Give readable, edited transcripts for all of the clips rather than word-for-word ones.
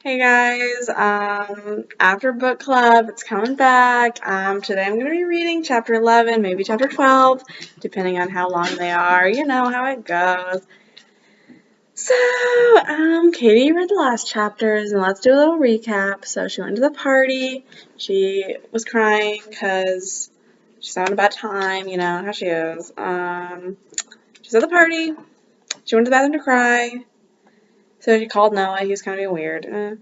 Hey guys, after book club, it's coming back. Today I'm going to be reading chapter 11, maybe chapter 12, depending on how long they are. You know how it goes. So, Katie read the last chapters, and let's do a little recap. So she went to the party. She was crying because she's having a bad time. You know how she is. She's at the party. She went to the bathroom to cry. So she called Noah. He was kind of being weird.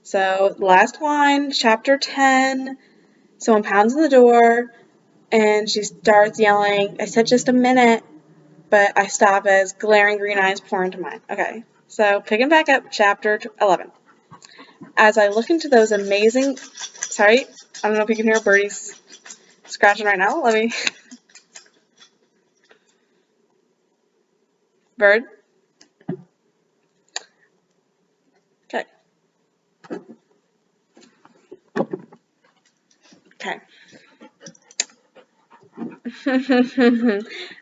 So, last one, chapter 10. Someone pounds on the door and she starts yelling, I said just a minute, but I stop as glaring green eyes pour into mine. Okay, so picking back up, chapter 11. As I look into those amazing. Sorry, I don't know if you can hear birdies scratching right now. Let me. Bird? Okay. Okay.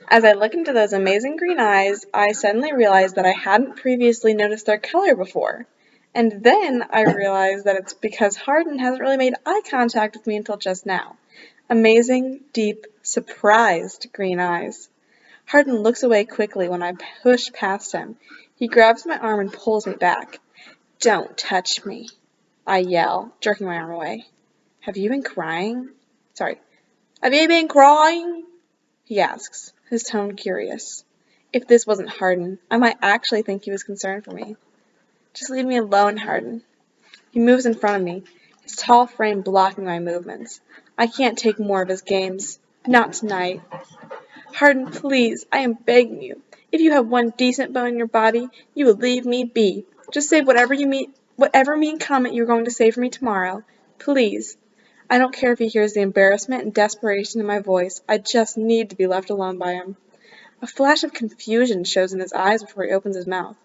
As I look into those amazing green eyes, I suddenly realize that I hadn't previously noticed their color before. And then I realize that it's because Hardin hasn't really made eye contact with me until just now. Amazing, deep, surprised green eyes. Hardin looks away quickly when I push past him. He grabs my arm and pulls me back. Don't touch me, I yell, jerking my arm away. Have you been crying? Sorry. Have you been crying? He asks, his tone curious. If this wasn't Hardin, I might actually think he was concerned for me. Just leave me alone, Hardin. He moves in front of me, his tall frame blocking my movements. I can't take more of his games. Not tonight. Hardin, please, I am begging you. If you have one decent bone in your body, you will leave me be. Just say whatever mean comment you're going to say for me tomorrow. Please. I don't care if he hears the embarrassment and desperation in my voice. I just need to be left alone by him. A flash of confusion shows in his eyes before he opens his mouth.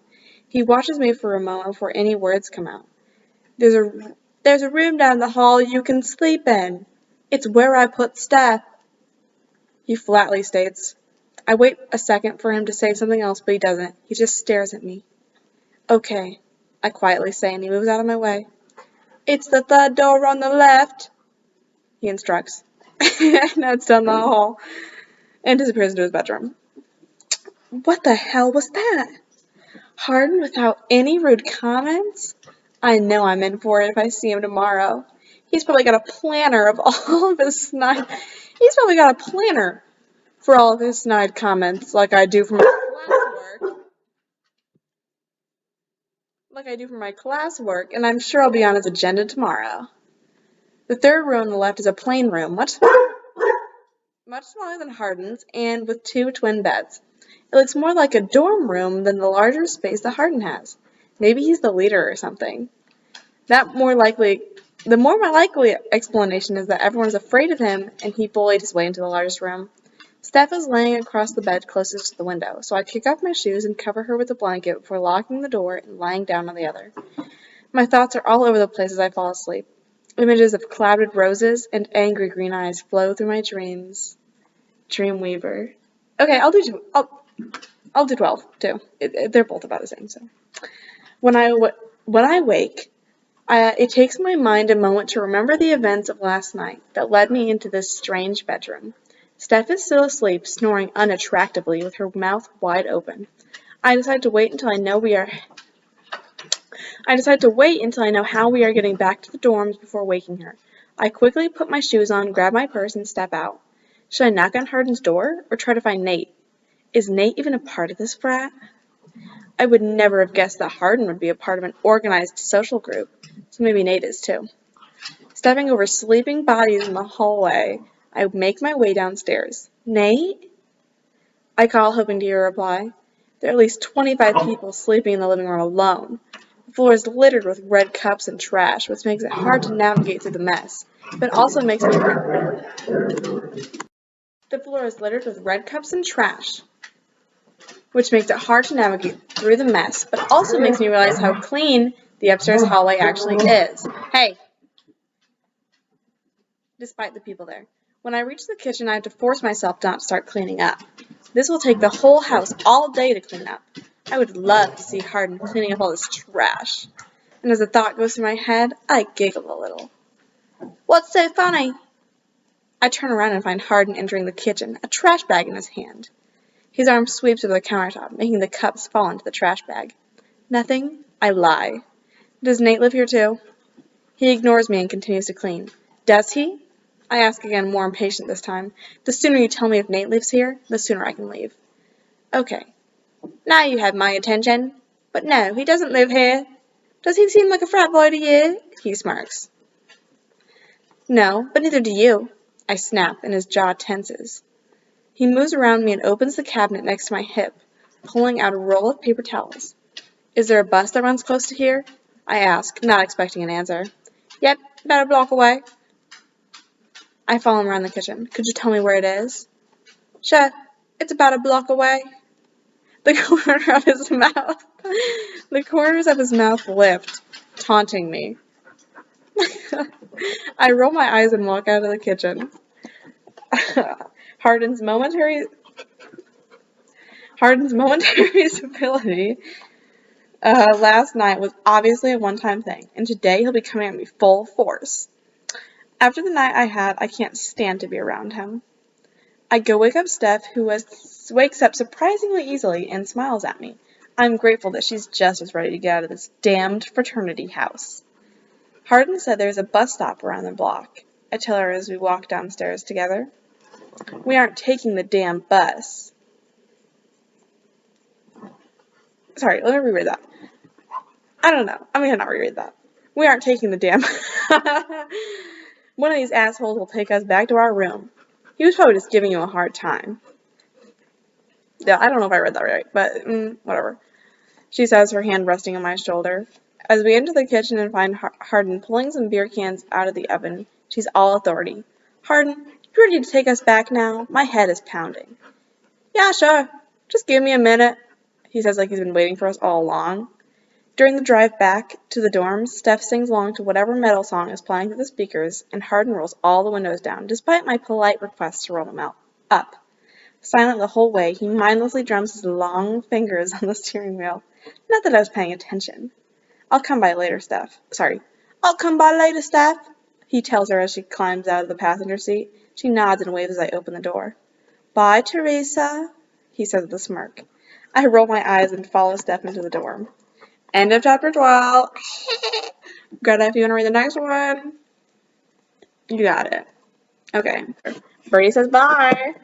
He watches me for a moment before any words come out. There's a room down the hall you can sleep in. It's where I put Steph, he flatly states. I wait a second for him to say something else, but he doesn't. He just stares at me. Okay, I quietly say, and he moves out of my way. It's the third door on the left, he instructs. And heads down the hall and disappears into his bedroom. What the hell was that? Hardin without any rude comments? I know I'm in for it if I see him tomorrow. He's probably got a planner of all of his snide. He's probably got a planner for all of his snide comments, like I do for my classwork, and I'm sure I'll be on his agenda tomorrow. The third row on the left is a plain room, much smaller than Hardin's, and with two twin beds. It looks more like a dorm room than the larger space that Hardin has. Maybe he's the leader or something. The more likely explanation is that everyone's afraid of him and he bullied his way into the largest room. Steph is laying across the bed closest to the window, so I kick off my shoes and cover her with a blanket before locking the door and lying down on the other. My thoughts are all over the place as I fall asleep. Images of clouded roses and angry green eyes flow through my dreams. Dreamweaver. Okay, I'll do 12 too. They're both about the same. So when I wake, it takes my mind a moment to remember the events of last night that led me into this strange bedroom. Steph is still asleep, snoring unattractively with her mouth wide open. I decide to wait until I know how we are getting back to the dorms before waking her. I quickly put my shoes on, grab my purse, and step out. Should I knock on Hardin's door or try to find Nate? Is Nate even a part of this frat? I would never have guessed that Hardin would be a part of an organized social group, so maybe Nate is too. Stepping over sleeping bodies in the hallway, I make my way downstairs. Nate? I call, hoping to hear a reply. There are at least 25 people sleeping in the living room alone. The floor is littered with red cups and trash, which makes it hard to navigate through the mess, but also makes me... The floor is littered with red cups and trash, which makes it hard to navigate through the mess, but also makes me realize how clean the upstairs hallway actually is. Hey! Despite the people there. When I reach the kitchen, I have to force myself not to start cleaning up. This will take the whole house all day to clean up. I would love to see Hardin cleaning up all this trash. and as the thought goes through my head, I giggle a little. What's so funny? I turn around and find Hardin entering the kitchen, a trash bag in his hand. His arm sweeps over the countertop, making the cups fall into the trash bag. Nothing? I lie. Does Nate live here too? He ignores me and continues to clean. Does he? I ask again, more impatient this time. The sooner you tell me if Nate lives here, the sooner I can leave. Okay. Now you have my attention. But no, he doesn't live here. Does he seem like a frat boy to you? He smirks. No, but neither do you. I snap, and his jaw tenses. He moves around me and opens the cabinet next to my hip, pulling out a roll of paper towels. Is there a bus that runs close to here? I ask, not expecting an answer. Yep, about a block away. I follow him around the kitchen. Could you tell me where it is? Sure, it's about a block away. The corners of his mouth lift, taunting me. I roll my eyes and walk out of the kitchen. Hardin's momentary civility last night was obviously a one-time thing, and today he'll be coming at me full force. After the night I had, I can't stand to be around him. I go wake up Steph, who wakes up surprisingly easily and smiles at me. I'm grateful that she's just as ready to get out of this damned fraternity house. Hardin said there's a bus stop around the block. I tell her as we walk downstairs together. We aren't taking the damn bus. Sorry, let me reread that. I don't know. I'm gonna not reread that. We aren't taking the damn... One of these assholes will take us back to our room. He was probably just giving you a hard time. Yeah, I don't know if I read that right, but whatever. She says, her hand resting on my shoulder. As we enter the kitchen and find Hardin pulling some beer cans out of the oven, she's all authority. Hardin, you ready to take us back now? My head is pounding. Yeah, sure. Just give me a minute, he says like he's been waiting for us all along. During the drive back to the dorms, Steph sings along to whatever metal song is playing through the speakers, and Hardin rolls all the windows down, despite my polite request to roll them up. Silent the whole way, he mindlessly drums his long fingers on the steering wheel. Not that I was paying attention. I'll come by later, Steph. I'll come by later, Steph, he tells her as she climbs out of the passenger seat. She nods and waves as I open the door. Bye, Teresa, he says with a smirk. I roll my eyes and follow Steph into the dorm. End of chapter 12. Greta, if you want to read the next one, you got it. Okay. Birdie says bye.